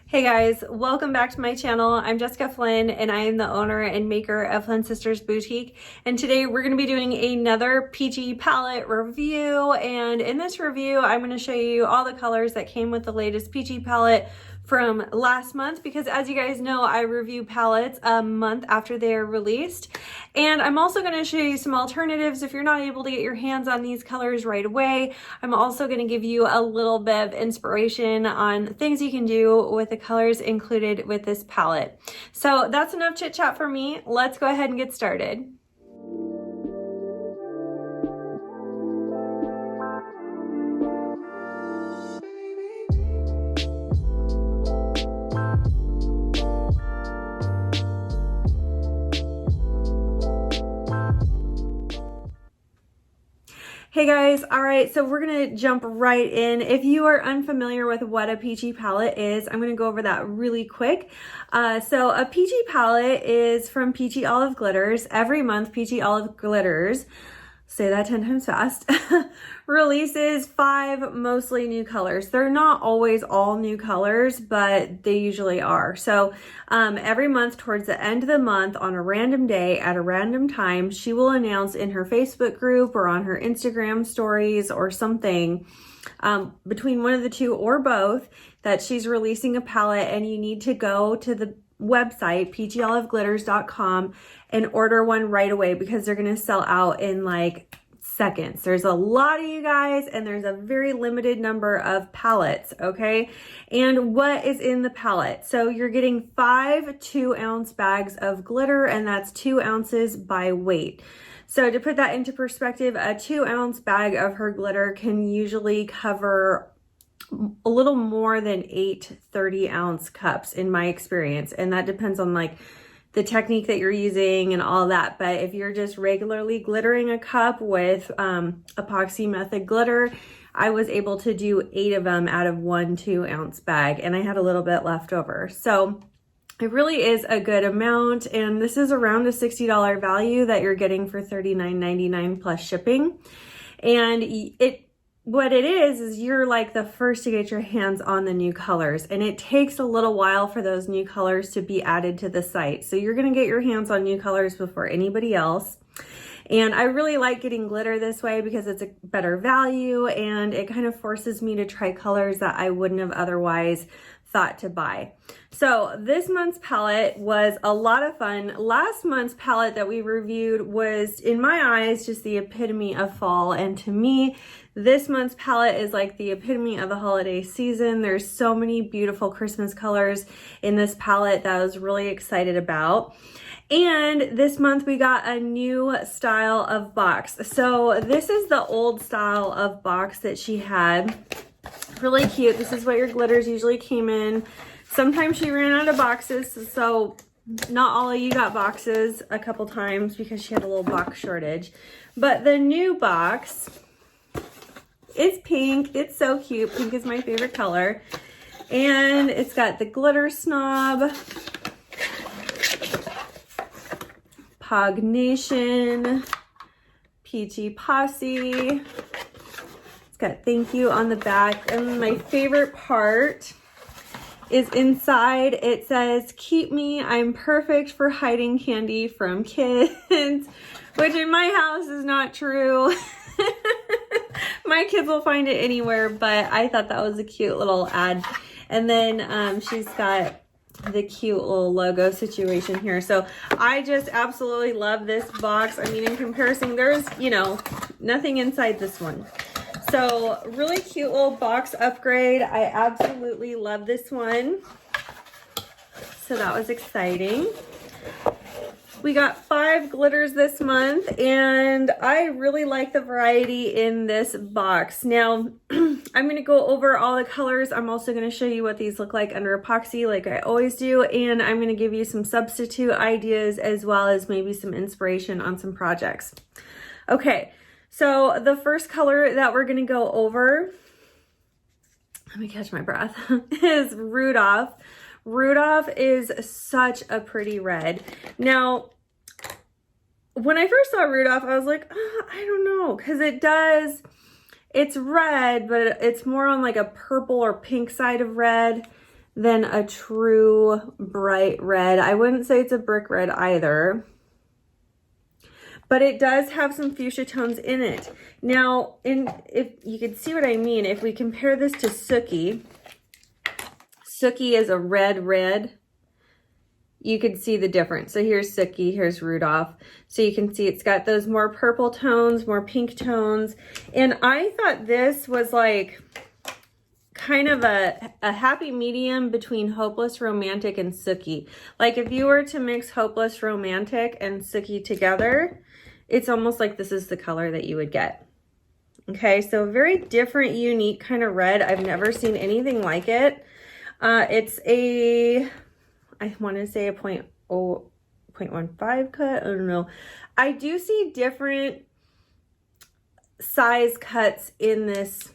Hey guys, welcome back to my channel. I'm Jessica Flynn and I am the owner and maker of Flynn Sisters Boutique. And today we're going to be doing another Peachy palette review. And in this review, I'm going to show you all the colors that came with the latest Peachy palette from last month, because as you guys know, I review palettes a month after they are released. And I'm also going to show you some alternatives if you're not able to get your hands on these colors right away. I'm also going to give you a little bit of inspiration on things you can do with the colors included with this palette. So that's enough chit chat for me. Let's go ahead and get started. Hey guys, all right, so we're gonna jump right in. If you are unfamiliar with what a Peachy palette is, I'm gonna go over that really quick. So a Peachy palette is from Peachy Olive Glitters. Every month, Peachy Olive Glitters, say that 10 times fast, releases 5 mostly new colors. They're not always all new colors, but they usually are. So every month towards the end of the month on a random day at a random time, she will announce in her Facebook group or on her Instagram stories or something, between one of the two or both, that she's releasing a palette, and you need to go to the website peachyoliveglitters.com and order one right away, because they're going to sell out in like seconds. There's a lot of you guys and there's a very limited number of palettes, okay? And what is in the palette? So you're getting 5 2-ounce bags of glitter, and that's 2 ounces by weight. So to put that into perspective, a 2-ounce bag of her glitter can usually cover a little more than 8 30-ounce cups in my experience, and that depends on like the technique that you're using and all that. But if you're just regularly glittering a cup with epoxy method glitter, I was able to do 8 of them out of 1 2-ounce bag, and I had a little bit left over. So it really is a good amount, and this is around a $60 value that you're getting for $39.99 plus shipping. And what it is you're like the first to get your hands on the new colors, and it takes a little while for those new colors to be added to the site. So you're going to get your hands on new colors before anybody else. And I really like getting glitter this way because it's a better value, and it kind of forces me to try colors that I wouldn't have otherwise thought to buy. So this month's palette was a lot of fun. Last month's palette that we reviewed was, in my eyes, just the epitome of fall. And to me, this month's palette is like the epitome of the holiday season. There's so many beautiful Christmas colors in this palette that I was really excited about. And this month we got a new style of box. So this is the old style of box that she had. Really cute. This is what your glitters usually came in. Sometimes she ran out of boxes, so not all of you got boxes a couple times because she had a little box shortage. But the new box is pink. It's so cute. Pink is my favorite color. And it's got the glitter snob, Pognation, Peachy Posse. It's got thank you on the back. And my favorite part is inside. It says, "Keep me, I'm perfect for hiding candy from kids," which in my house is not true. My kids will find it anywhere, but I thought that was a cute little ad. And then she's got the cute little logo situation here. So I just absolutely love this box. I mean, in comparison, there's, you know, nothing inside this one. So really cute little box upgrade. I absolutely love this one. So that was exciting. We got 5 glitters this month, and I really like the variety in this box. Now, I'm going to go over all the colors. I'm also going to show you what these look like under epoxy like I always do, and I'm going to give you some substitute ideas as well as maybe some inspiration on some projects. Okay, so the first color that we're going to go over, let me catch my breath, is Rudolph. Rudolph is such a pretty red. Now, when I first saw Rudolph, I was like, oh, I don't know, because it's red, but it's more on like a purple or pink side of red than a true bright red. I wouldn't say it's a brick red either, but it does have some fuchsia tones in it. Now, if you can see what I mean, if we compare this to Sookie, Sookie is a red. You can see the difference. So here's Sookie, here's Rudolph. So you can see it's got those more purple tones, more pink tones. And I thought this was like kind of a happy medium between Hopeless Romantic and Sookie. Like if you were to mix Hopeless Romantic and Sookie together, it's almost like this is the color that you would get. Okay, so very different, unique kind of red. I've never seen anything like it. It's a, I want to say a 0.15 cut. I don't know. I do see different size cuts in this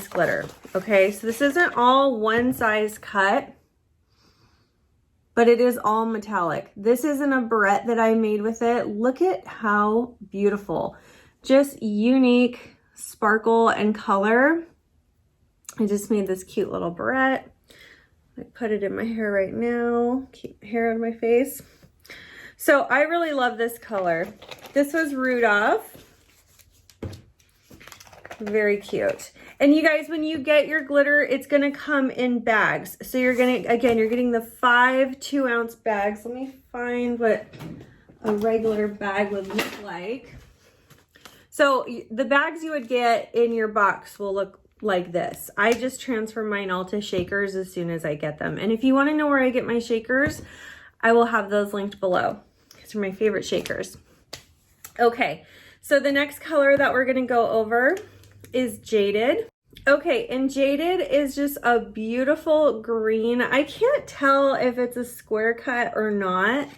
glitter. Okay, so this isn't all one size cut, but it is all metallic. This isn't a barrette that I made with it. Look at how beautiful. Just unique sparkle and color. I just made this cute little barrette. I put it in my hair right now. Keep my hair on my face. So I really love this color. This was Rudolph. Very cute. And you guys, when you get your glitter, it's going to come in bags. So you're going to, again, you're getting the 5 2-ounce bags. Let me find what a regular bag would look like. So the bags you would get in your box will look like this. I just transfer mine all to shakers as soon as I get them. And if you want to know where I get my shakers, I will have those linked below. These are my favorite shakers. Okay, so the next color that we're going to go over is Jaded. Okay, and Jaded is just a beautiful green. I can't tell if it's a square cut or not.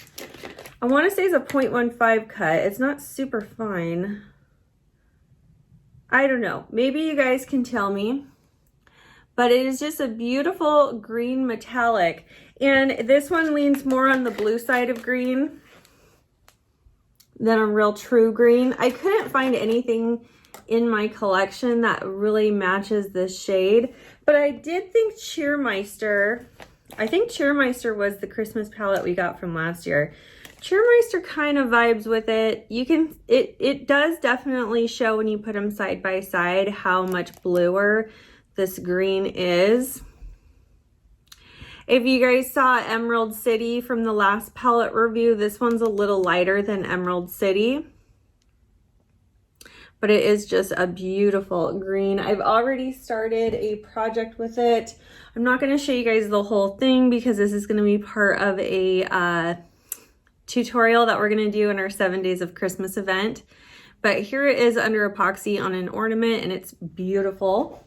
I want to say it's a 0.15 cut. It's not super fine. I don't know. Maybe you guys can tell me. But it is just a beautiful green metallic. And this one leans more on the blue side of green than a real true green. I couldn't find anything in my collection that really matches this shade, but I did think Cheermeister, I think Cheermeister was the Christmas palette we got from last year. Cheermeister kind of vibes with it. You can, it does definitely show when you put them side by side how much bluer this green is. If you guys saw Emerald City from the last palette review, this one's a little lighter than Emerald City. But it is just a beautiful green. I've already started a project with it. I'm not gonna show you guys the whole thing because this is gonna be part of a tutorial that we're gonna do in our 7 days of Christmas event. But here it is under epoxy on an ornament and it's beautiful.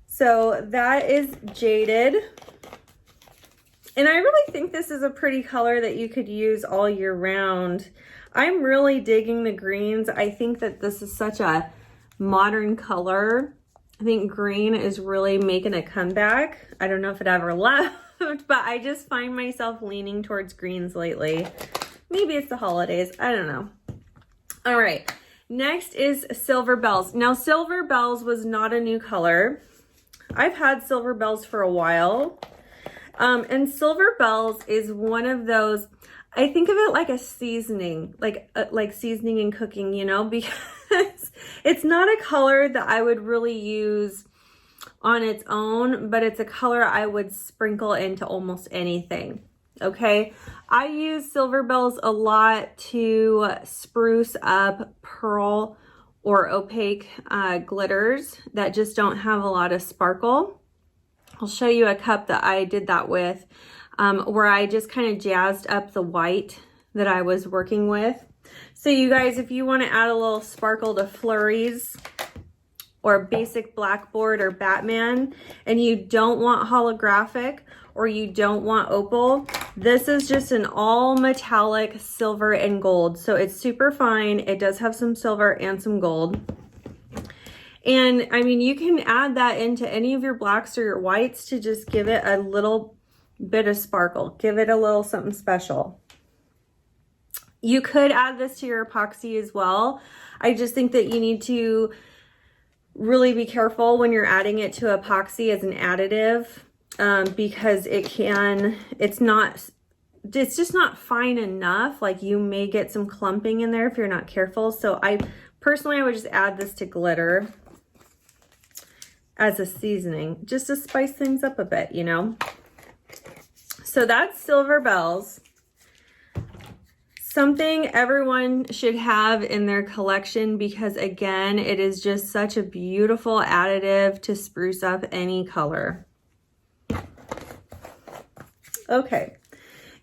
So that is Jaded. And I really think this is a pretty color that you could use all year round. I'm really digging the greens. I think that this is such a modern color. I think green is really making a comeback. I don't know if it ever left, but I just find myself leaning towards greens lately. Maybe it's the holidays. I don't know. All right. Next is Silver Bells. Now, Silver Bells was not a new color. I've had Silver Bells for a while. And Silver Bells is one of those, I think of it like a seasoning, like seasoning and cooking, you know, because it's not a color that I would really use on its own, but it's a color I would sprinkle into almost anything. Okay, I use Silver Bells a lot to spruce up pearl or opaque glitters that just don't have a lot of sparkle. I'll show you a cup that I did that with, where I just kind of jazzed up the white that I was working with. So you guys, if you want to add a little sparkle to flurries or basic blackboard or Batman, and you don't want holographic or you don't want opal, this is just an all metallic silver and gold. So it's super fine. It does have some silver and some gold. And I mean, you can add that into any of your blacks or your whites to just give it a little bit of sparkle. Give it a little something special. You could add this to your epoxy as well. I just think that you need to really be careful when you're adding it to epoxy as an additive because it's just not fine enough. Like you may get some clumping in there if you're not careful. So I would just add this to glitter as a seasoning, just to spice things up a bit, you know? So that's Silver Bells. Something everyone should have in their collection because again, it is just such a beautiful additive to spruce up any color. Okay.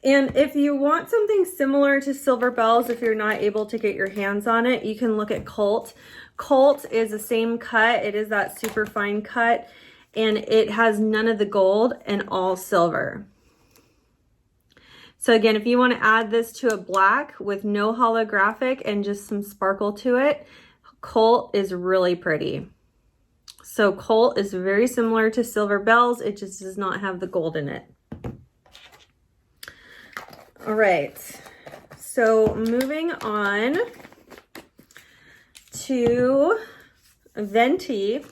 And if you want something similar to Silver Bells, if you're not able to get your hands on it, you can look at Colt. Colt is the same cut. It is that super fine cut, and it has none of the gold and all silver. So again, if you want to add this to a black with no holographic and just some sparkle to it, Colt is really pretty. So Colt is very similar to Silver Bells. It just does not have the gold in it. All right, so moving on to Venti.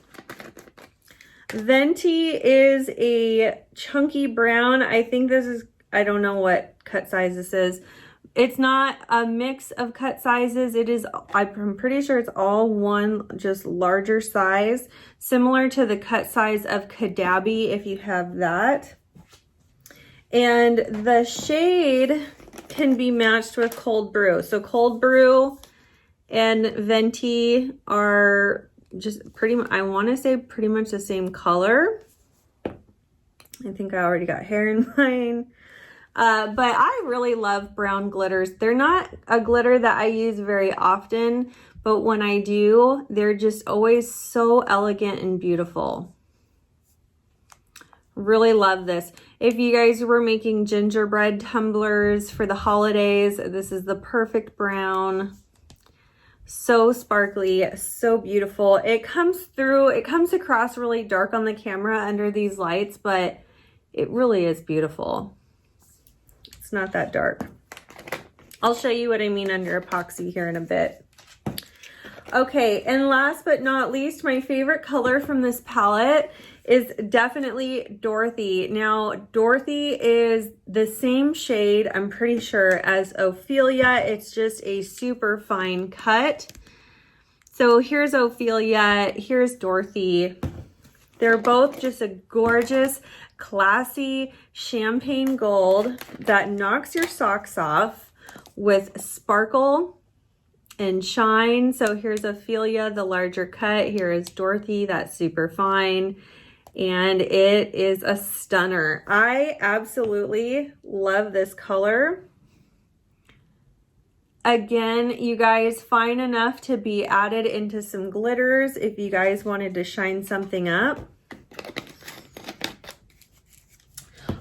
Venti is a chunky brown. I think this is, I don't know what cut size this is. It's not a mix of cut sizes. It is, I'm pretty sure it's all one, just larger size, similar to the cut size of Kadabi if you have that. And the shade can be matched with Cold Brew. So Cold Brew and Venti are just pretty much, I want to say pretty much the same color. I think I already got hair in mine. But I really love brown glitters. They're not a glitter that I use very often, but when I do, they're just always so elegant and beautiful. Really love this. If you guys were making gingerbread tumblers for the holidays, this is the perfect brown. So sparkly, so beautiful. It comes across really dark on the camera under these lights, but it really is beautiful. It's not that dark. I'll show you what I mean under epoxy here in a bit. Okay, and last but not least, my favorite color from this palette is definitely Dorothy. Now, Dorothy is the same shade, I'm pretty sure, as Ophelia. It's just a super fine cut. So here's Ophelia, here's Dorothy. They're both just a gorgeous, classy champagne gold that knocks your socks off with sparkle and shine. So here's Ophelia, the larger cut. Here is Dorothy, that's super fine. And it is a stunner. I absolutely love this color. Again, you guys, fine enough to be added into some glitters if you guys wanted to shine something up.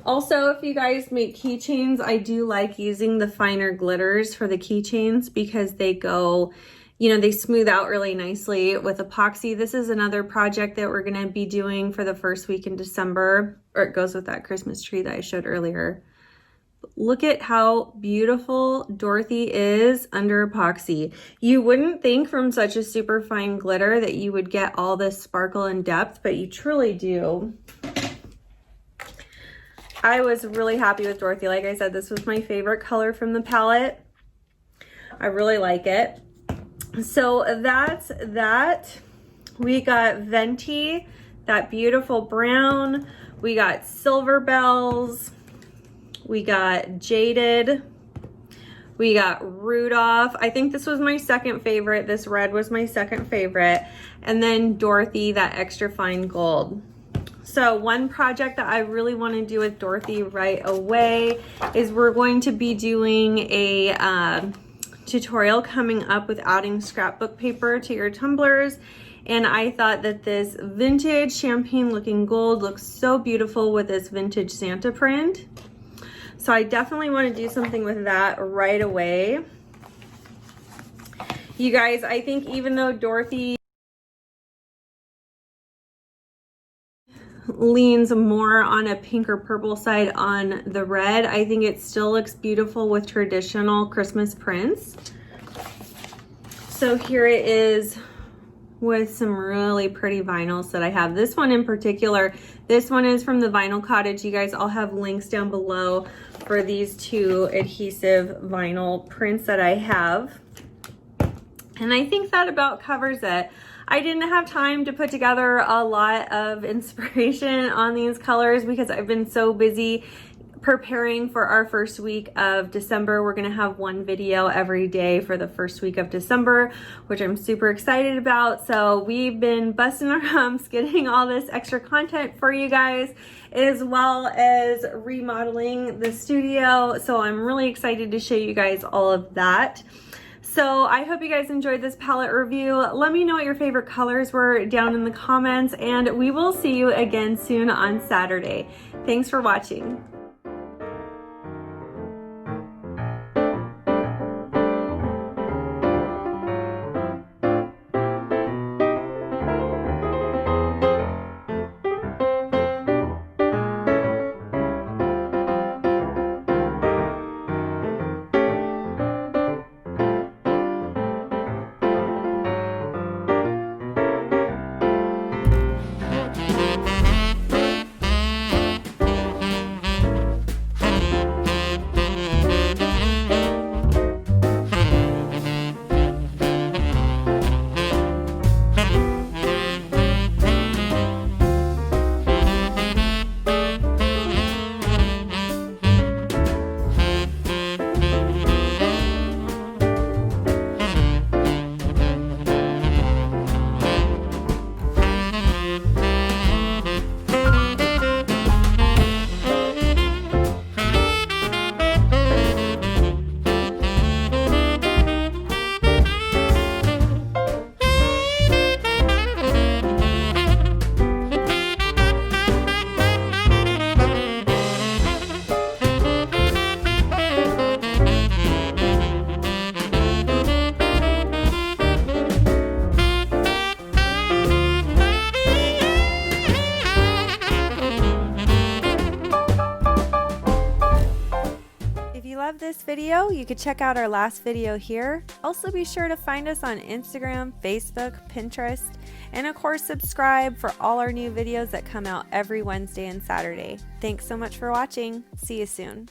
Also, if you guys make keychains, I do like using the finer glitters for the keychains because they go, you know, they smooth out really nicely with epoxy. This is another project that we're going to be doing for the first week in December, or it goes with that Christmas tree that I showed earlier. Look at how beautiful Dorothy is under epoxy. You wouldn't think from such a super fine glitter that you would get all this sparkle and depth, but you truly do. I was really happy with Dorothy. Like I said, this was my favorite color from the palette. I really like it. So that's that. We got Venti, that beautiful brown. We got Silver Bells. We got Jaded. We got Rudolph. I think this was my second favorite. This red was my second favorite. And then Dorothy, that extra fine gold. So one project that I really want to do with Dorothy right away is we're going to be doing a tutorial coming up with adding scrapbook paper to your tumblers. And I thought that this vintage champagne looking gold looks so beautiful with this vintage Santa print. So I definitely want to do something with that right away. You guys, I think even though Dorothy leans more on a pink or purple side on the red, I think it still looks beautiful with traditional Christmas prints. So here it is with some really pretty vinyls that I have. This one in particular, this one is from the Vinyl Cottage. You guys, I'll have links down below for these two adhesive vinyl prints that I have. And I think that about covers it. I didn't have time to put together a lot of inspiration on these colors because I've been so busy preparing for our first week of December. We're gonna have one video every day for the first week of December, which I'm super excited about. So we've been busting our humps getting all this extra content for you guys, as well as remodeling the studio. So I'm really excited to show you guys all of that. So I hope you guys enjoyed this palette review. Let me know what your favorite colors were down in the comments, and we will see you again soon on Saturday. Thanks for watching. This video, you could check out our last video here. Also be sure to find us on Instagram, Facebook, Pinterest, and of course subscribe for all our new videos that come out every Wednesday and Saturday. Thanks so much for watching. See you soon.